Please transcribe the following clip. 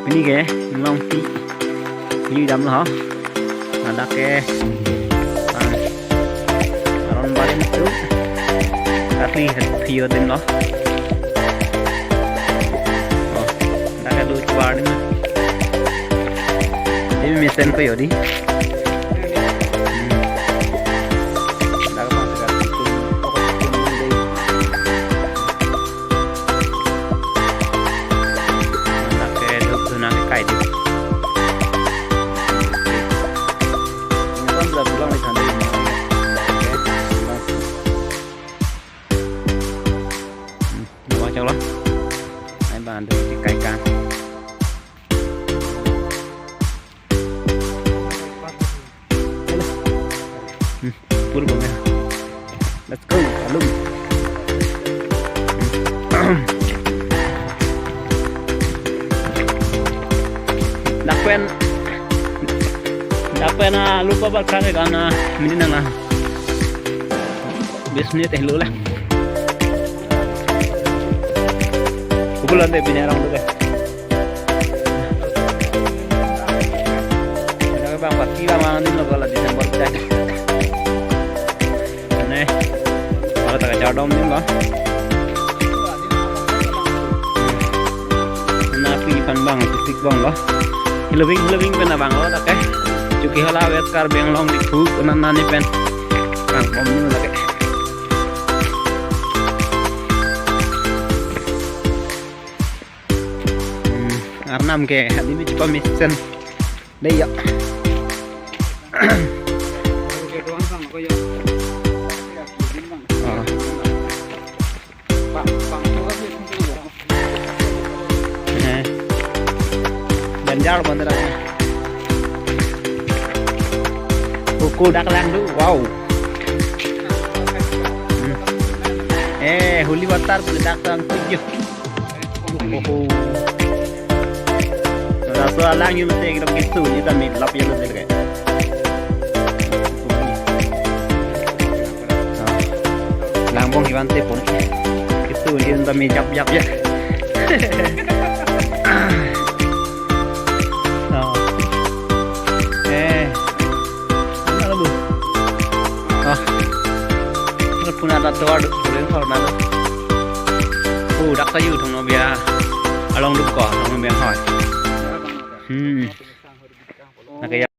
ini ke long pi ini đâm hả ada ke aron balik itu tapi hiyo din lo oh ada ke lucu banget ini mesin ko yodi cho lắm hai bàn được cái cây can pur bang let's go alum dapen lupa bakal karena ini nana bisnis teh lu lah bulan deh punya orang dulu ada bang pasti bang nanti lo kalau Desember kita nih kalau tak kacau dom nih bang napi pan bang titik bang lo lebing pen bang lo tak cuki hala wet kar beng long di fu nani pen bang om nih tak Arnam ke hari ini coba mission deh ya banjar bener buku dak landu wow huli watar dak tang tujuh rasa lang yung mati kita gitu ni kami lap yang mati kayak langbong iwan tepon gitu ni kami jap ya mana bu pun ada tuar boleh kalau mana dak sayu thong no bia along duk ko along bia hỏi